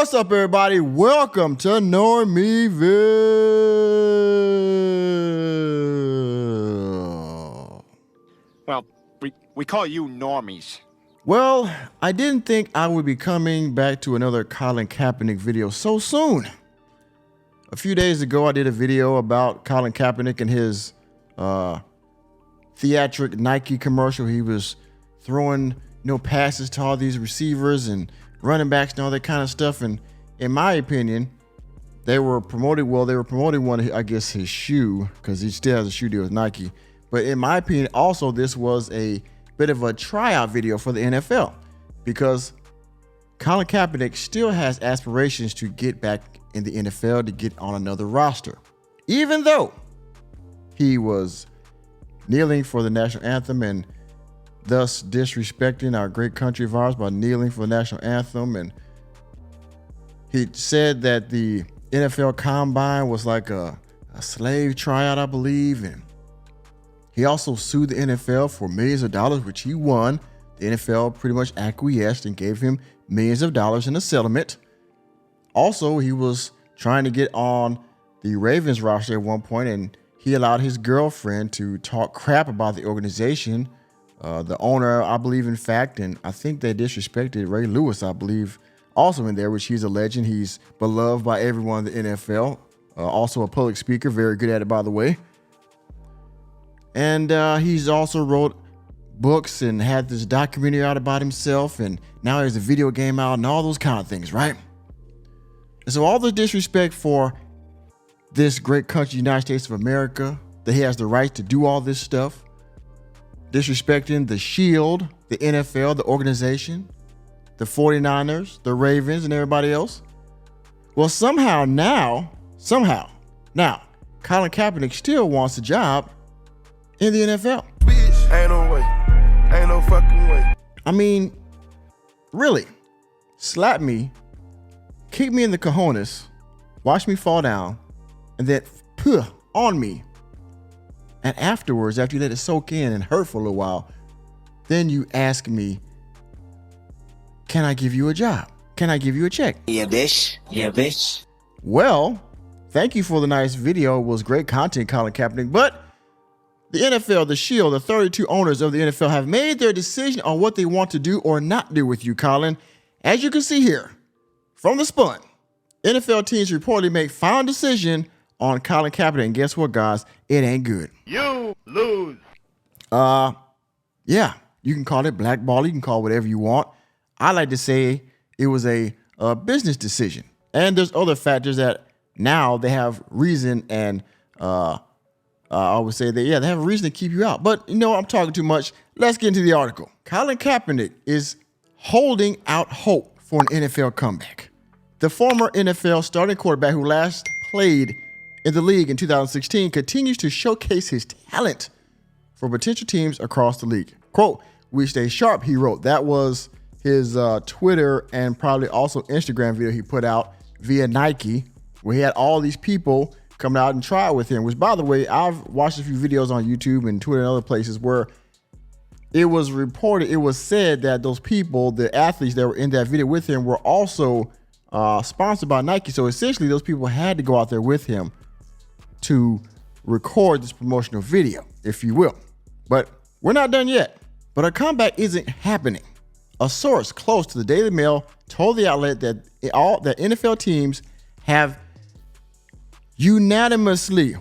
What's up, everybody? Welcome to Normieville. Well, we call you normies. Well, I didn't think I would be coming back to another Colin Kaepernick video so soon. A few days ago, I did a video about Colin Kaepernick and his theatric Nike commercial. He was throwing passes to all these receivers and running backs and all that kind of stuff. And in my opinion, they were promoting one, I guess, his shoe, because he still has a shoe deal with Nike. But in my opinion, also, this was a bit of a tryout video for the NFL, because Colin Kaepernick still has aspirations to get back in the NFL, to get on another roster, even though he was kneeling for the national anthem and thus disrespecting our great country of ours by kneeling for the national anthem. And he said that the NFL Combine was like a slave tryout, I believe. And he also sued the NFL for millions of dollars, which he won. The NFL pretty much acquiesced and gave him millions of dollars in a settlement. Also, he was trying to get on the Ravens roster at one point, and he allowed his girlfriend to talk crap about the organization. The owner, I believe, in fact, and I think they disrespected Ray Lewis, I believe, also in there, which he's a legend. He's beloved by everyone in the NFL. Also a public speaker, very good at it, by the way. And he's also wrote books and had this documentary out about himself, and now there's a video game out and all those kind of things, right? And so all the disrespect for this great country, United States of America, that he has the right to do all this stuff, disrespecting the Shield, the NFL, the organization, the 49ers, the Ravens, and everybody else. Well, somehow now, Colin Kaepernick still wants a job in the NFL. Bitch, ain't no way. Ain't no fucking way. I mean, really, slap me, kick me in the cojones, watch me fall down, and then on me. And afterwards, after you let it soak in and hurt for a little while, then you ask me, can I give you a job? Can I give you a check? Yeah, bitch. Yeah, bitch. Well, thank you for the nice video. It was great content, Colin Kaepernick. But the NFL, the Shield, the 32 owners of the NFL have made their decision on what they want to do or not do with you, Colin. As you can see here, from the spun, NFL teams reportedly make final decision on Colin Kaepernick. And guess what, guys? It ain't good. You lose. Yeah, you can call it blackball. You can call it whatever you want. I like to say it was a business decision. And there's other factors that now they have reason, and I would say that, yeah, they have a reason to keep you out. But, I'm talking too much. Let's get into the article. Colin Kaepernick is holding out hope for an NFL comeback. The former NFL starting quarterback, who last played in the league in 2016, continues to showcase his talent for potential teams across the league. Quote, "We stay sharp," he wrote. That was his Twitter and probably also Instagram video he put out via Nike, where he had all these people coming out and try with him, which, by the way, I've watched a few videos on YouTube and Twitter and other places where it was said that those people, the athletes that were in that video with him, were also sponsored by Nike. So essentially, those people had to go out there with him to record this promotional video, if you will. But we're not done yet. But a comeback isn't happening. A source close to the Daily Mail told the outlet that NFL teams have unanimously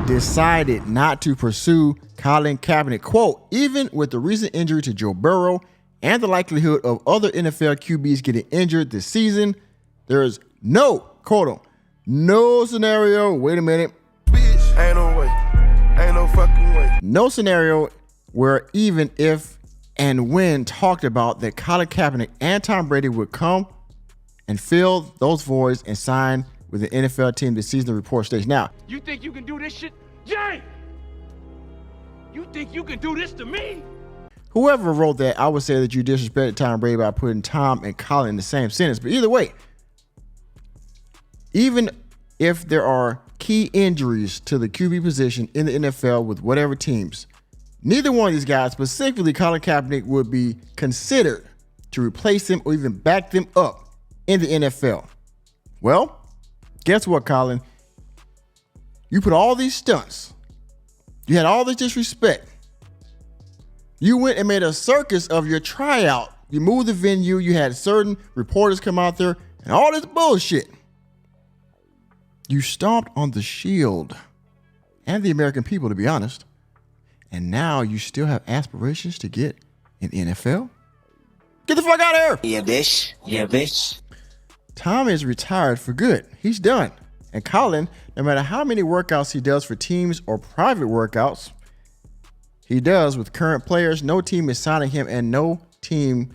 decided not to pursue Colin Kaepernick. Quote, "Even with the recent injury to Joe Burrow and the likelihood of other NFL QBs getting injured this season, there is no scenario." Wait a minute. Bitch, ain't no way. Ain't no fucking way. No scenario where, even if and when talked about, that Colin Kaepernick and Tom Brady would come and fill those voids and sign with an NFL team this season, the report states. Now, you think you can do this shit? Jay! You think you can do this to me? whoever wrote that, I would say that you disrespected Tom Brady by putting Tom and Colin in the same sentence. But either way, even if there are key injuries to the QB position in the NFL with whatever teams, neither one of these guys, specifically Colin Kaepernick, would be considered to replace him or even back them up in the NFL. Well, guess what, Colin? You put all these stunts. You had all this disrespect. You went and made a circus of your tryout. You moved the venue. You had certain reporters come out there and all this bullshit. You stomped on the shield and the American people, to be honest. And now you still have aspirations to get in the NFL? Get the fuck out of here. Yeah, bitch. Yeah, bitch. Tom is retired for good. He's done. And Colin, no matter how many workouts he does for teams or private workouts he does with current players, no team is signing him and no team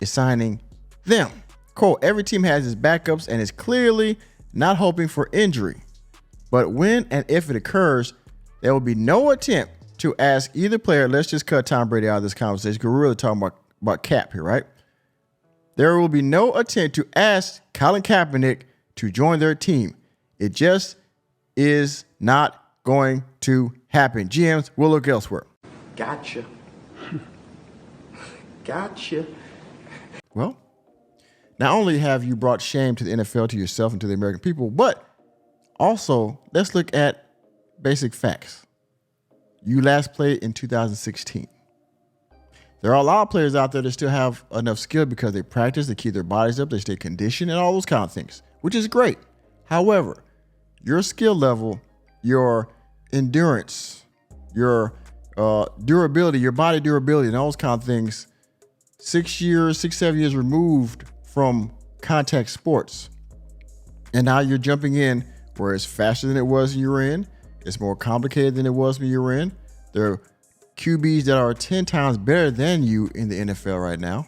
is signing them. Quote, every team has its backups and is clearly not hoping for injury. But when and if it occurs, there will be no attempt to ask either player, let's just cut Tom Brady out of this conversation because we're really talking about Cap here, right? There will be no attempt to ask Colin Kaepernick to join their team. It just is not going to happen. GMs will look elsewhere. Gotcha. Gotcha. Well, not only have you brought shame to the NFL, to yourself, and to the American people, but also let's look at basic facts. You last played in 2016. There are a lot of players out there that still have enough skill because they practice, they keep their bodies up, they stay conditioned, and all those kind of things, which is great. However, your skill level, your endurance, your durability, your body durability, and all those kind of things, 7 years removed from contact sports. And now you're jumping in where it's faster than it was when you were in. It's more complicated than it was when you were in. There are QBs that are 10 times better than you in the NFL right now.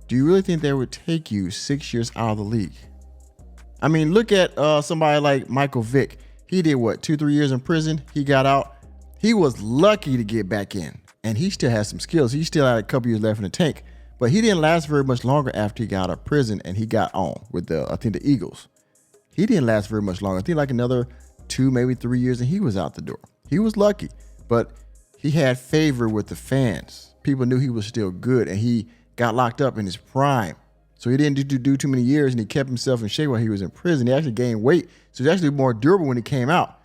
Do you really think they would take you 6 years out of the league? I mean, look at somebody like Michael Vick. He did what, 2-3 years in prison? He got out. He was lucky to get back in, and he still has some skills. He still had a couple years left in the tank, but he didn't last very much longer after he got out of prison and he got on with I think the Eagles. He didn't last very much longer. I think like another 2, maybe 3 years, and he was out the door. He was lucky, but he had favor with the fans. People knew he was still good, and he got locked up in his prime. So he didn't do too many years, and he kept himself in shape while he was in prison. He actually gained weight, so he's actually more durable when he came out.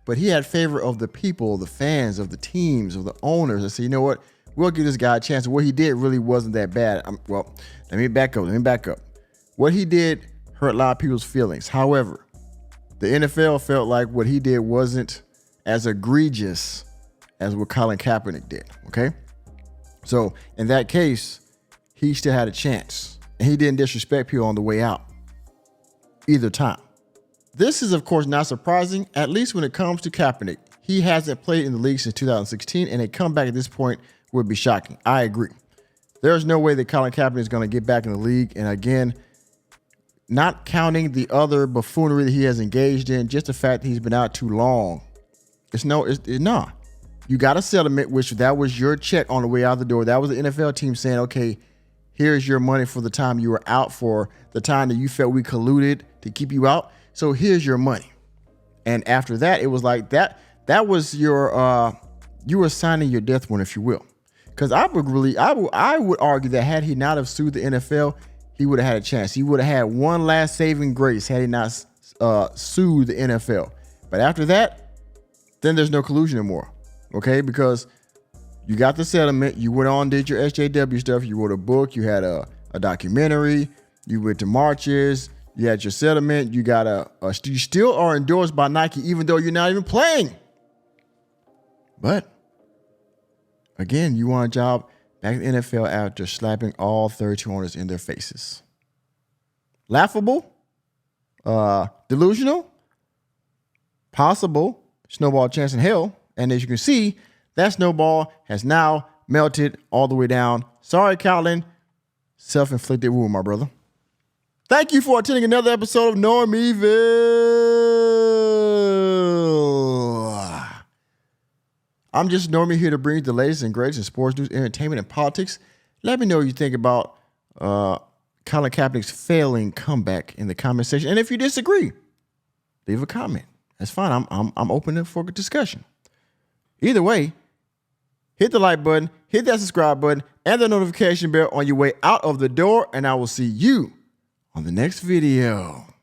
But he had favor of the people, the fans, of the teams, of the owners. And said, you know what? We'll give this guy a chance. What he did really wasn't that bad. Well, let me back up. What he did hurt a lot of people's feelings. However, the NFL felt like what he did wasn't as egregious as what Colin Kaepernick did, okay? So in that case, he still had a chance. And he didn't disrespect people on the way out either time. This is, of course, not surprising, at least when it comes to Kaepernick. He hasn't played in the league since 2016, and a comeback at this point would be shocking. I agree. There's no way that Colin Kaepernick is going to get back in the league. And again, not counting the other buffoonery that he has engaged in, just the fact that he's been out too long. Nah. You got a settlement, which that was your check on the way out the door. That was the NFL team saying, okay, here's your money for the time you were out, for the time that you felt we colluded to keep you out. So here's your money. And after that, it was like that was your, you were signing your death warrant, if you will. Because I would argue that had he not have sued the NFL, he would have had a chance. He would have had one last saving grace had he not sued the NFL. But after that, then there's no collusion anymore. Okay, because you got the settlement, you went on, did your SJW stuff, you wrote a book, you had a documentary, you went to marches, you had your settlement, you got you still are endorsed by Nike even though you're not even playing. But again, you want a job back in the NFL after slapping all 32 owners in their faces. Laughable, delusional, possible, snowball chance in hell. And as you can see, that snowball has now melted all the way down. Sorry, Colin. Self-inflicted wound, my brother. Thank you for attending another episode of Normieville. I'm just Normie here to bring you the latest and greatest in sports news, entertainment, and politics. Let me know what you think about Colin Kaepernick's failing comeback in the comment section. And if you disagree, leave a comment. That's fine. I'm open for a discussion. Either way, hit the like button, hit that subscribe button, and the notification bell on your way out of the door, and I will see you on the next video.